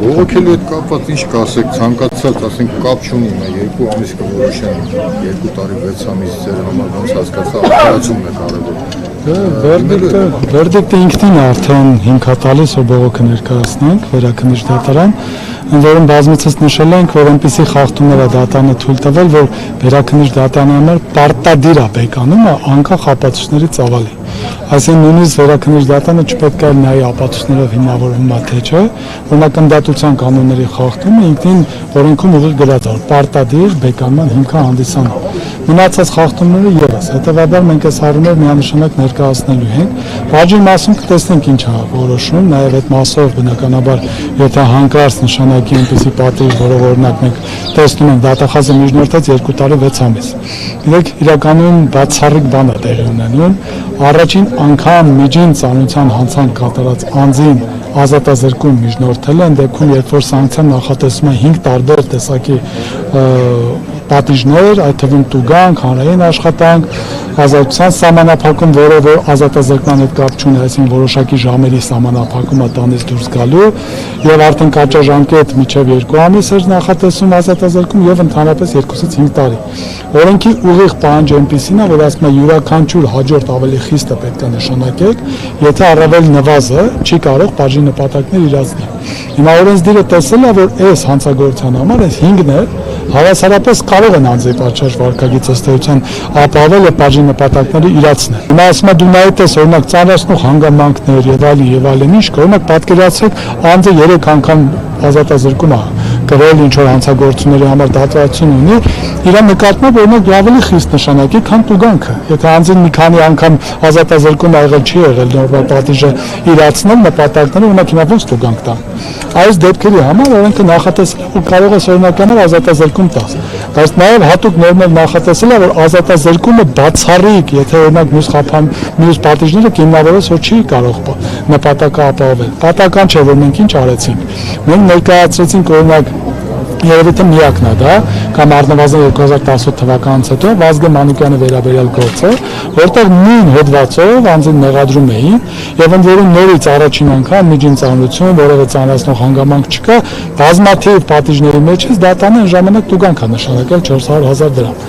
Բողոքելու հետ կապված ինչ կասեք, ցանկացած, ասենք, կապ չունի, նա 2 ամիս կորոշեն, 2 տարի 6 ամիս ձեր համար ոնց հասկացա, ապելացումն է կարևոր։ Վերդիկտը ինքնին արդեն հիմք է տալիս, որ բողոքը ներկայացնենք վերաքննիչ դատարան, որում բազմիցս նշել ենք, որ այնպիսի խախտումներ է դատարանը թույլ տվել, որ վերաքննիչ դատարանի համար պարտադիր է բեկանումը անկախ ապացույցների ծավալի։ Այսինքն նույնիսկ վերաքննիչ դատարանը չպետք է նայի ապացույցներով հիմնավորվում է թե չէ, օրինական կանոնների խախտումը ինքնին օրենքում ուղիղ գրած է, պարտադիր բեկանման հիմք է հանդիսանում։ Մնացած խախտումները ևս, հետևաբար մենք այս առումով միանշանակ ներկայացնելու ենք։ Բաժի մասում կտեսնենք ինչ է որոշում, նաև այդ մասով բնականաբար, եթե հանկարծ նշանակի այնպիսի պատիժ, որով օրինակ մենք տեսնում ենք դատախազը միջնորդած 2 տարի 6 ամիս։ Գիտեք, իրականում բացառիկ բան է տեղի ունենում, առաջին անգամ միջին ծանոթության հանցանք կատարած անձին ազատազրկում միջնորդել են դեպքում, երբ որ սանկցիան նախատեսում է 5 տարբեր տեսակի պատիժներ, այդ թվում տուգանք, հանրային աշխատանք, ազատության սահմանափակում, որը որ ազատազրկման հետ կապ չունի, այսինքն որոշակի ժամերի սահմանափակումը տանից դուրս գալու եւ արդեն կարճաժամկետ մինչեւ 2 ամիս էր նախատեսում ազատազրկում եւ ընդհանրապես 2-ից 5 տարի։ Օրենքի ուղիղ պահանջը այնպեսին է, որ ասում է յուրաքանչյուր հաջորդ ավելի խիստը պետք է նշանակեք, եթե առավել նվազը չի կարող բաժի նպատակներ իրացնել։ Հիմա օրենսդիրը տեսել է, որ այս հանցագործության համար այս 5-ն է հավասարապես կարող են անձի պատշաճ վարքագիծ ըստեյության ապահովել եւ բաժի նպատակները իրացնել։ Հիմա ասում է դու նայեք ես օրինակ ծանրացնող հանգամանքներ եւ այլն ինչ կա, օրինակ պատկերացրեք անձը 3 անգամ ազատազրկում է գրել ինչ որ հանցագործությունների համար դատվածություն ունի, իր նկատմամբ օրինակ ավելի խիստ նշանակի, քան տուգանքը։ Եթե անձին մի քանի անգամ ազատազրկում եղել չի եղել, նորմալ պատիժը իրացնել նպատակները, օրինակ հիմա ոնց տուգանք տա։ Այս դեպքերի համար օրենքը նախատեսել է, որ կարող է օրինականներ ազատազրկում տաս, բայց նաև հատուկ նորմալ նախատեսել է, որ ազատազրկումը բացառիկ, եթե օրինակ մյուս պատիժները կիմնավորես, որ չի կարող նպատակը ապահովել։ Պատական չէ, որ մենք ինչ արեցինք։ Մենք ներկայացրեցինք օրինակ երևի թե միակն է դա, կամ առնվազն 2018 թվականից հետո Վազգեն Մանուկյանի վերաբերյալ գործը, որտեղ նույն հոդվածով անձին մեղադրում էին եւ ընդ որում նորից առաջին անգամ միջին ծանրություն, որևէ ծանրացնող հանգամանք չկա, բազմաթիվ պատիժների մեջ դատանը այն ժամանակ տուգանք է նշանակել 400,000 դրամ։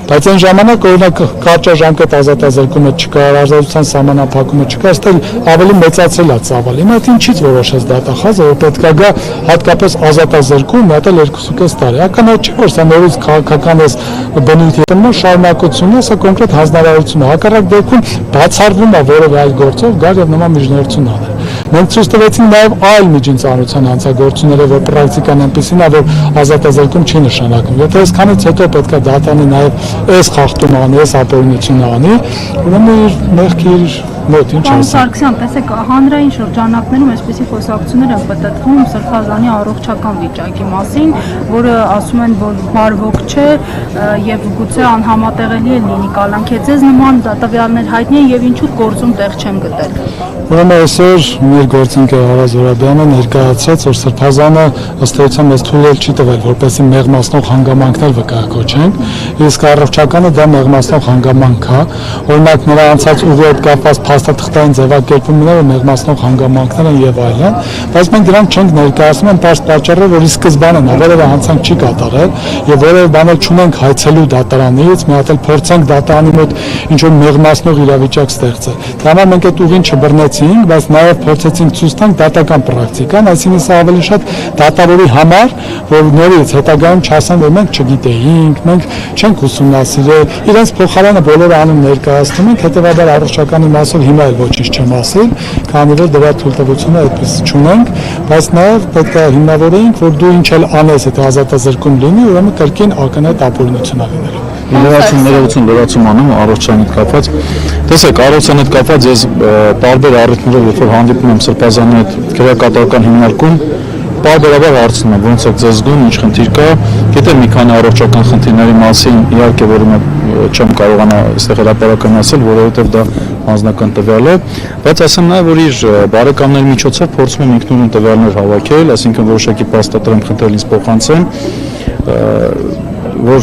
Բայց այն ժամանակ օրինակ կարճաժամկետ ազատազրկումը չկա, ազատության սահմանափակումը չկա, այստեղ ավելի մեծացել է ծավալը։ Հիմա այդ ինչից որոշեց դատախազը, որ պետք է գա հատկապես ազատազրկում մոտել 2.5 տարի։ Ականաչ չէ, որ սա նորից քաղաքական էս բնույթի հետ շարունակություն է, սա կոնկրետ հանձնարարություն է։ Հակառակ դեպքում բացառվում է որևէ այլ գործով գալ եւ նման միջնորդություն անել։ Մենք ցույց տվեցինք նաև այլ միջին ծանրության հանցագործությունները, որ պրակտիկան այնպեսին է, որ ազատազրկում չի նշանակում։ Եթե այսքանից հետո պետք է դատանը նաև այս խախտումը անի, այս ապօրինությունը անի, ուրեմն իր մեղքի մոտ ինչ ասեմ։ Սարգսյան, տեսեք, հանրային շրջանակներում այսպիսի խոսակցություններ են պատտվում Սրբազանի առողջական վիճակի մասին, որը ասում են, որ բարվոք չէ եւ գուցե անհամատեղելի է լինի կալանքե։ Ձեզ նման տվյալներ հայտնի են եւ ինչու գործում տեղ չեն գտել։ Ուրեմն այսօր մեր գործընկեր Արազ Զորաբյանը ներկայացրեց, որ Սրբազանը ըստ էության մեզ թույլ չի տվել, որպեսզի մեղմացնող հանգամանքներ վկայակոչենք, իսկ առողջականը դա մեղմացնող հանգամանք է, օրինակ նրա անցած ուղի հետ կապված փաստաթղթային ձևակերպումները մեղմացնող հանգամանքներ են եւ այլն, բայց մենք դրանք չենք ներկայացնում այն պատճառով, որ ի սկզբանե նա որևէ հանցանք չի կատարել եւ որևէ բան չունենք հայցելու դատարանից, մի հատ էլ փորձենք դատարանի մոտ ինչ որ մեղմացնող իրավիճակ ստեղծել։ Դա համար մենք այդ ուղին չբռնեցինք, բայց նաեւ փորձեցինք ցույց տանք դատական պրակտիկան, այսինքն սա ավելի շատ դատավորի համար, որ նորից հետագայում չասեն, որ մենք չգիտեինք, մենք չենք ուսումնասիրել, իրենց փոխարենը բոլորը անում ներկայացնում ենք, հետեւաբար առողջականի մասով հիմա էլ ոչինչ չեմ ասել, քանի որ դրա թույլտվությունը այդպես չունենք, բայց նաեւ պետք է հիմնավորենք, որ դու ինչ էլ անես, եթե ազատազրկում լինի, ուրեմն կրկին ակնհայտ ապօրինություն լինելու։ Լրացում անում առողջության հետ կապված։ Տեսեք, առողջության հետ կապված ես տարբեր առիթներով, երբ որ հանդիպում եմ Սրբազանի հետ քրեակատարական հիմնարկում, պարբերաբար հարցնում եմ, ոնց եք ձեզ զգում, ինչ խնդիր կա, գիտեմ մի քանի առողջական խնդիրների մասին, իհարկե, որը չեմ կարողանա այստեղ հրապարակային ասել, որովհետև դա անձնական տվյալ է, բայց ասեմ նաև, որ իր բարեկամների միջոցով փորձում եմ ինքնուրույն տվյալներ հավաքել, այսինքն որոշակի փաստաթղթեր եմ խնդրել ինձ փոխանցեն, որ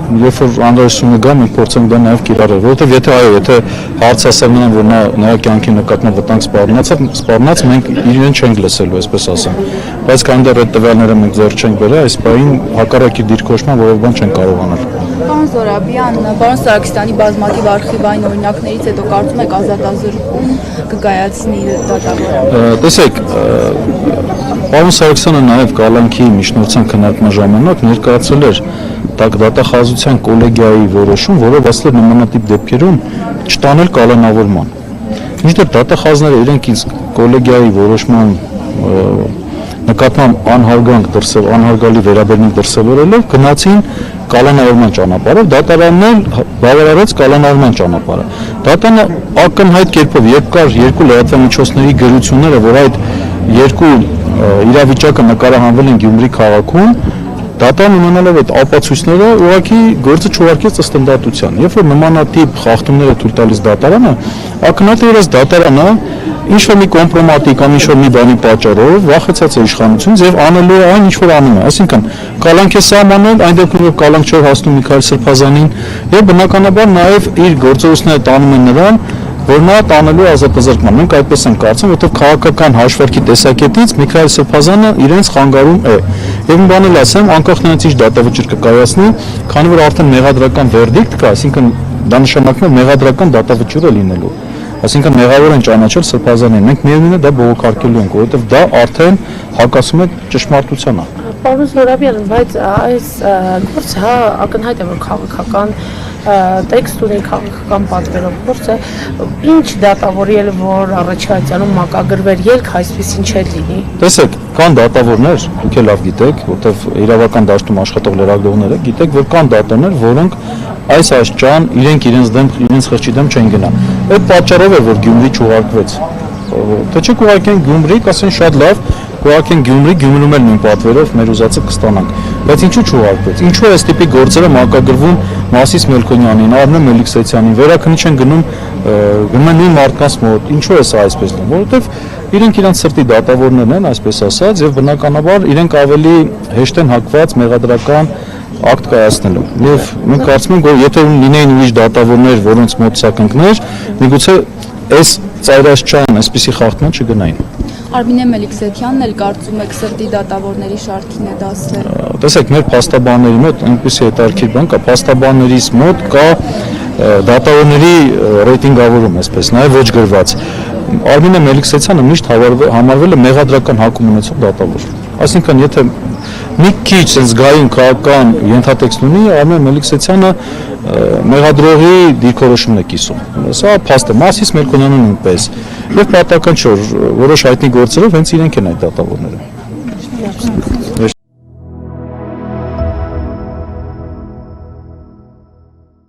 երբ որ անհրաժեշտությունը գա, մենք փորձենք դա նաև կիրառել, որովհետև եթե հարց ասեմ նրան, որ նա նրա կյանքի նկատմամբ վտանգ սպառնաց, մենք իրեն չենք լսելու, այսպես ասեմ։ բայց քանի դեռ այդ տվյալները մենք ձեռք չենք բերել, այս պահին հակառակի դիրքորոշման որևէ բան չենք կարող անել։ Պարոն Զորաբյան, պարոն Սարգսյանի բազմաթիվ արխիվային օրինակներից հետո կարծում եք ազատազրկում կկայացնի դատավորը։ Տեսեք, պարոն Սարգսյանը նաև կալանքի միջնորդության քննարկման ժամանակ ներկայացրել էր դատախազության կոլեգիայի որոշում, որը ասել է նմանատիպ դեպքերում չտանել կալանավորման։ Մինչդեռ դատախազները իրենք ինձ կոլեգիայի որոշման նկատմամբ անհարգալի վերաբերմունք դրսևորելով գնացին կալանավորման ճանապարհով, դատարանն բավարարեց կալանավորման ճանապարհը։ Դատարանը ակնհայտ կերպով, երբ կար երկու լրատվամիջոցների գրությունները, որ այդ երկու իրավիճակը նկարահանվել են Գյումրի քաղաքում, դատարանը ունենալով այդ ապացույցները ուղղակի գործը չուղարկեց ըստ ընդդատության։ Երբ որ նմանատիպ խախտումները թույլ տալիս դատարանը, ակնհայտ է դատարանը ինչ-որ մի կոմպրոմատի կամ ինչ-որ մի բանի պատճառով վախեցած է իշխանությունից եւ անելու է այն, ինչ որ անում է։ Այսինքն կալանք է սահմանել, այն դեպքում որ կալանք չէր հասնում Միքայել Սրբազանին եւ բնականաբար նաեւ իր գործողությունները տանում են նրան, որ նա տանելու ազատազրկման։ Մենք այդպես ենք կարծում, որովհետև քաղաքական հաշվարկի տեսակետից Միքայել Սրբազանը իրենց խանգարում է։ Եվ մի բան էլ ասեմ, անկախ նրանից ինչ դատավճիռ կկայացնի, քանի որ արդեն մեղադրական վերդիկտ կա, այսինքն դա նշանակում է մեղադրական դատավճիռ է լինելու։ Այսինքն մեղավոր են ճանաչել Սրբազանին։ Մենք միևնույն է դա բողոքարկելու ենք, որովհետև դա արդեն հակասում է ճշմարտությանը։ Պարոն Զորաբյան, բայց այս գործը ակնհայտ է, որ քաղաքական տեքստ ունի, քաղաքական պատվերով գործ է, ինչ դատավորի էլ որ առաջացյալում մակագրվեր ելք այսպեսին չէ լինի։ Տեսեք, կան դատավորներ, դուք էլ լավ գիտեք, որտեղ իրավական դաշտում աշխատող լրագրողները գիտեք, որ կան դատորներ, որոնք այս աշճան իրենց խղճի դեմ չեն գնա։ Այդ պատճառով է, որ Գյումրի չուղարկվեց։ Թե չէ կուղարկեն Գյումրի, կասեն շատ լավ, կուղարկեն Գյումրի, Գյումրում էլ նույն պատվերով մեր ուզածը կստանանք։ Բայց ինչու չուղարկվեց։ Ինչու է այս տիպի գործերը մակագրվում Մասիս Մելքոնյանին, Արմեն Մելիքսեթյանին, վերաքննիչ են գնում նույն մարդկանց մոտ։ Ինչու է սա այսպես լինում։ Որովհետև իրենք իրենց սրտի դատավորներն են, այսպես ասած, եւ բնականաբար իրենք ավելի հեշտ են հակված մեղադրական ակտ կայացնելու։ Եվ մենք կարծում ենք, որ եթե լինեին ուրիշ դատավորներ, որոնց մոտ սա կընկներ, միգուցե այս ծայրաշճան այսպիսի խախտման չգնային։ Արմինե Մելիքսեթյանն էլ կարծում եք սրտի դատավորների շարքին է դասվել։ Տեսեք, մեր փաստաբանների մոտ այնպիսի հետաքրքիր բան կա, փաստաբաններից մոտ կա դատավորների ռեյտինգավորում, այսպես, նաև ոչ գրված։ Արմինե Մելիքսեթյանը միշտ համարվել է մեղադրական հակում ունեցող դատավոր։ Այսինքն, եթե մի քիչ sense գայուն քաղաքական ենթատեքստ ունի, Արմեն Մելիքսեթյանը մեղադրողի դիրքորոշումն է կիսում։ Սա փաստ է, Մասիս Մելքոնյանը նույնպես։ Եվ պատահական չէ, որոշ հայտնի գործերով հենց իրենք են այդ դատավորները։